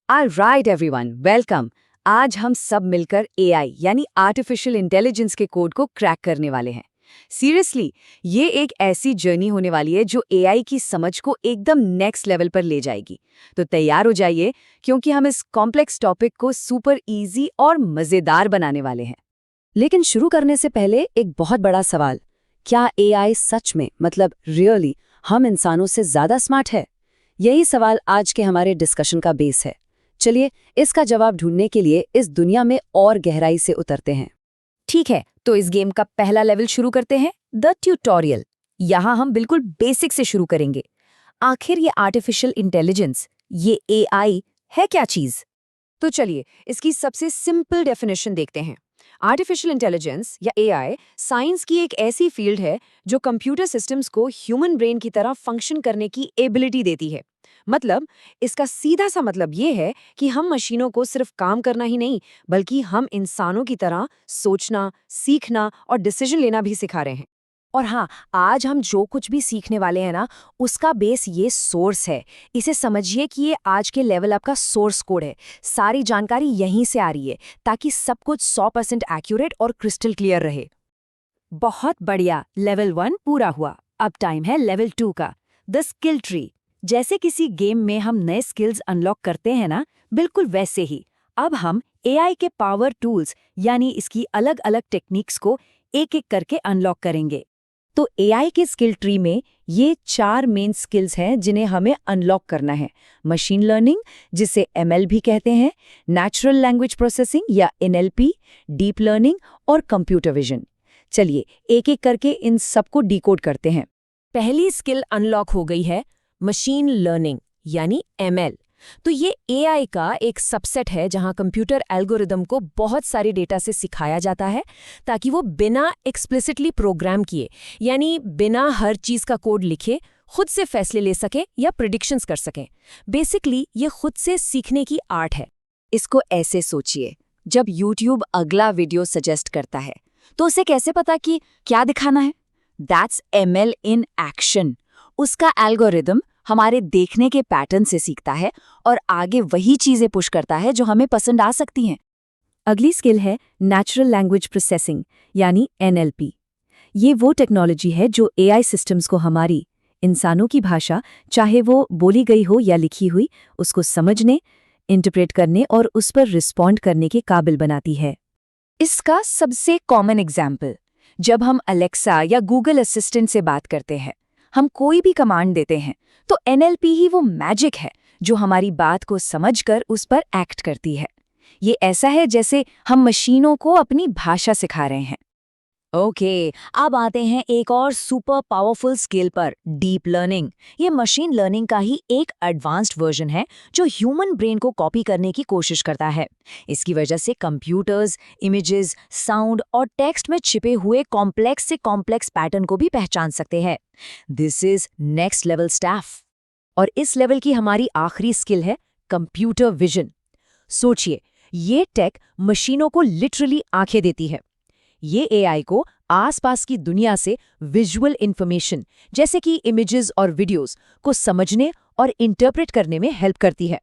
Alright everyone, welcome. आज हम सब मिलकर एआई यानी आर्टिफिशियल इंटेलिजेंस के कोड को क्रैक करने वाले हैं। सीरियसली, ये एक ऐसी जर्नी होने वाली है जो एआई की समझ को एकदम नेक्स्ट लेवल पर ले जाएगी। तो तैयार हो जाइए, क्योंकि हम इस कॉम्प्लेक्स टॉपिक को सुपर इजी और मजेदार बनाने वाले हैं। लेकिन शुरू करने से पहले एक बहुत बड़ा सवाल, क्या एआई सच में रियली हम इंसानों से ज्यादा स्मार्ट है? यही सवाल आज के हमारे डिस्कशन का बेस है। चलिए इसका जवाब ढूंढने के लिए इस दुनिया में और गहराई से उतरते हैं। ठीक है, तो इस गेम का पहला लेवल शुरू करते हैं, द ट्यूटोरियल। यहाँ हम बिल्कुल बेसिक से शुरू करेंगे। आखिर ये आर्टिफिशियल इंटेलिजेंस, ये एआई है क्या चीज? तो चलिए इसकी सबसे सिंपल डेफिनेशन देखते हैं। आर्टिफिशियल इंटेलिजेंस या एआई साइंस की एक ऐसी फील्ड है जो कंप्यूटर सिस्टम्स को ह्यूमन ब्रेन की तरह फंक्शन करने की एबिलिटी देती है। मतलब इसका सीधा सा मतलब ये है कि हम मशीनों को सिर्फ काम करना ही नहीं, बल्कि हम इंसानों की तरह सोचना, सीखना और डिसीजन लेना भी सिखा रहे हैं। और हाँ, आज हम जो कुछ भी सीखने वाले हैं ना, उसका बेस ये सोर्स है। इसे समझिए कि ये आज के लेवल अप का सोर्स कोड है। सारी जानकारी यहीं से आ रही है, ताकि सब कुछ 100% एक्यूरेट और क्रिस्टल क्लियर रहे। बहुत बढ़िया, लेवल 1 पूरा हुआ। अब टाइम है लेवल 2 का, द स्किल ट्री। जैसे किसी गेम में हम नए स्किल्स अनलॉक करते हैं ना, बिल्कुल वैसे ही अब हम एआई के पावर टूल्स यानी इसकी अलग अलग टेक्निक्स को एक एक करके अनलॉक करेंगे। तो एआई के स्किल ट्री में ये 4 मेन स्किल्स हैं जिन्हें हमें अनलॉक करना है। मशीन लर्निंग, जिसे एमएल भी कहते हैं, नेचुरल लैंग्वेज प्रोसेसिंग या एनएलपी, डीप लर्निंग और कंप्यूटर विजन। चलिए एक एक करके इन सबको डिकोड करते हैं। पहली स्किल अनलॉक हो गई है, मशीन लर्निंग यानी एमएल। तो ये एआई का एक सबसेट है जहां कंप्यूटर एल्गोरिदम को बहुत सारे डेटा से सिखाया जाता है, ताकि वो बिना एक्सप्लिसिटली प्रोग्राम किए, यानी बिना हर चीज का कोड लिखे, खुद से फैसले ले सके या प्रिडिक्शंस कर सकें। बेसिकली ये खुद से सीखने की आर्ट है। इसको ऐसे सोचिए, जब यूट्यूब अगला वीडियो सजेस्ट करता है तो उसे कैसे पता कि क्या दिखाना है? That's ML in action. उसका एल्गोरिदम हमारे देखने के पैटर्न से सीखता है और आगे वही चीजें पुश करता है जो हमें पसंद आ सकती हैं। अगली स्किल है नेचुरल लैंग्वेज प्रोसेसिंग यानी एनएलपी। ये वो टेक्नोलॉजी है जो एआई सिस्टम्स को हमारी, इंसानों की भाषा, चाहे वो बोली गई हो या लिखी हुई, उसको समझने, इंटरप्रेट करने और उस पर रिस्पॉन्ड करने के काबिल बनाती है। इसका सबसे कॉमन एग्जाम्पल, जब हम अलेक्सा या गूगल असिस्टेंट से बात करते हैं, हम कोई भी कमांड देते हैं, तो एनएलपी ही वो मैजिक है जो हमारी बात को समझकर उस पर एक्ट करती है। ये ऐसा है जैसे हम मशीनों को अपनी भाषा सिखा रहे हैं। ओके, अब आते हैं एक और सुपर पावरफुल स्किल पर, डीप लर्निंग। ये मशीन लर्निंग का ही एक एडवांस्ड वर्जन है जो ह्यूमन ब्रेन को कॉपी करने की कोशिश करता है। इसकी वजह से कंप्यूटर्स, इमेजेस, साउंड और टेक्स्ट में छिपे हुए कॉम्प्लेक्स से कॉम्प्लेक्स पैटर्न को भी पहचान सकते हैं। This is next level stuff. और इस लेवल की हमारी आखिरी स्किल है कंप्यूटर विजन। सोचिए, ये टेक मशीनों को लिटरली आंखें देती है। ये एआई को आसपास की दुनिया से विजुअल इंफॉर्मेशन, जैसे कि इमेजेस और वीडियोस, को समझने और इंटरप्रेट करने में हेल्प करती है।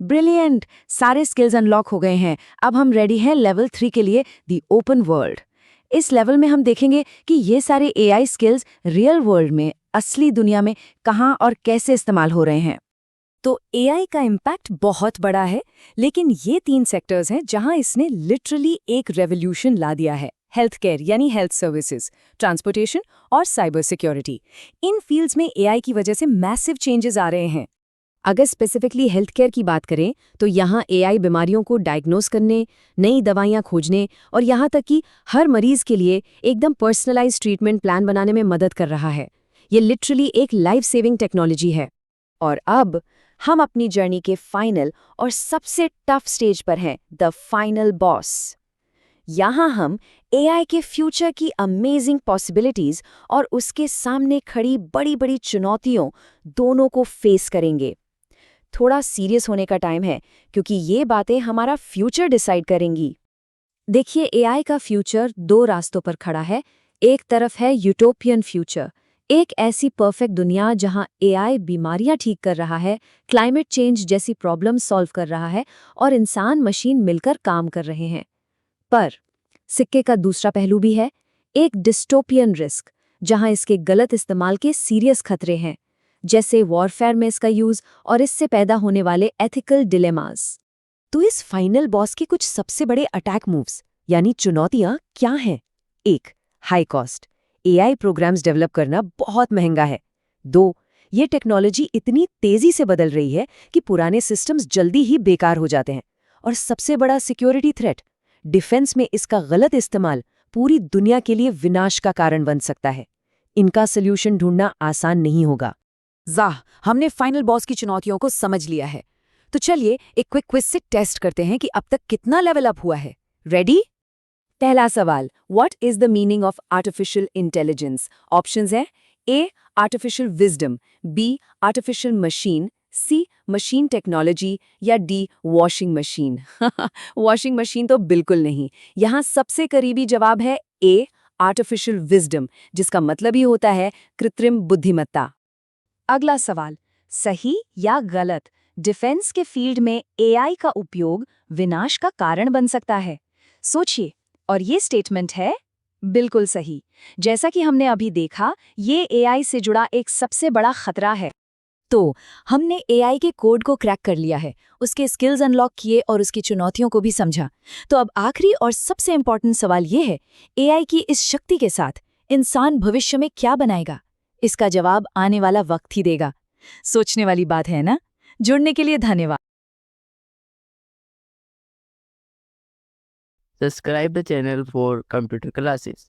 ब्रिलियंट, सारे स्किल्स अनलॉक हो गए हैं। अब हम रेडी हैं लेवल 3 के लिए, द ओपन वर्ल्ड। इस लेवल में हम देखेंगे कि ये सारे एआई स्किल्स रियल वर्ल्ड में, असली दुनिया में कहाँ और कैसे इस्तेमाल हो रहे हैं। तो एआई का इम्पैक्ट बहुत बड़ा है, लेकिन ये 3 सेक्टर्स हैं जहां इसने लिटरली एक रेवोल्यूशन ला दिया है। हेल्थ केयर यानी हेल्थ सर्विसेज, ट्रांसपोर्टेशन और साइबर सिक्योरिटी। इन फील्ड्स में एआई की वजह से मैसिव चेंजेस आ रहे हैं। अगर स्पेसिफिकली हेल्थ केयर की बात करें तो यहाँ एआई बीमारियों को डायग्नोस करने, नई दवाइयाँ खोजने और यहाँ तक कि हर मरीज के लिए एकदम पर्सनलाइज्ड ट्रीटमेंट प्लान बनाने में मदद कर रहा है। ये लिटरली एक लाइफ सेविंग टेक्नोलॉजी है। और अब हम अपनी जर्नी के फाइनल और सबसे टफ स्टेज पर हैं, द फाइनल बॉस। यहाँ हम एआई के फ्यूचर की अमेजिंग पॉसिबिलिटीज और उसके सामने खड़ी बड़ी बड़ी चुनौतियों दोनों को फेस करेंगे। थोड़ा सीरियस होने का टाइम है, क्योंकि ये बातें हमारा फ्यूचर डिसाइड करेंगी। देखिए, एआई का फ्यूचर 2 रास्तों पर खड़ा है। एक तरफ है यूटोपियन फ्यूचर, एक ऐसी परफेक्ट दुनिया जहां एआई बीमारियां ठीक कर रहा है, क्लाइमेट चेंज जैसी प्रॉब्लम सॉल्व कर रहा है और इंसान मशीन मिलकर काम कर रहे हैं। पर सिक्के का दूसरा पहलू भी है, एक डिस्टोपियन रिस्क, जहां इसके गलत इस्तेमाल के सीरियस खतरे हैं, जैसे वॉरफेयर में इसका यूज और इससे पैदा होने वाले एथिकल डिलेमास। तो इस फाइनल बॉस के कुछ सबसे बड़े अटैक मूव्स यानी चुनौतियां क्या हैं? 1. High cost. AI programs develop करना बहुत महंगा है। 2. ये टेक्नोलॉजी इतनी तेजी से बदल रही है कि पुराने सिस्टम्स जल्दी ही बेकार हो जाते हैं। और सबसे बड़ा सिक्योरिटी थ्रेट, डिफेंस में इसका गलत इस्तेमाल पूरी दुनिया के लिए विनाश का कारण बन सकता है। इनका सल्यूशन ढूंढना आसान नहीं होगा। हमने फाइनल बॉस की चुनौतियों को समझ लिया है। तो चलिए एक क्विक क्विज से टेस्ट करते हैं कि अब तक कितना लेवल अप हुआ है। रेडी? पहला सवाल, what is the meaning of artificial intelligence? Options हैं A artificial wisdom, B artificial machine, C machine technology या D washing machine. Washing machine तो बिल्कुल नहीं। यहाँ सबसे करीबी जवाब है ए आर्टिफिशियल विजडम, जिसका मतलब ही होता है कृत्रिम बुद्धिमत्ता। अगला सवाल, सही या गलत? डिफेंस के फील्ड में एआई का उपयोग विनाश का कारण बन सकता है। सोचिए, और ये स्टेटमेंट है बिल्कुल सही। जैसा कि हमने अभी देखा, ये एआई से जुड़ा एक सबसे बड़ा खतरा है। तो हमने एआई के कोड को क्रैक कर लिया है, उसके स्किल्स अनलॉक किए और उसकी चुनौतियों को भी समझा। तो अब आखिरी और सबसे इम्पोर्टेंट सवाल ये है, एआई की इस शक्ति के साथ इंसान भविष्य में क्या बनाएगा? इसका जवाब आने वाला वक्त ही देगा। सोचने वाली बात है ना? जुड़ने के लिए धन्यवाद। Subscribe the channel for computer classes.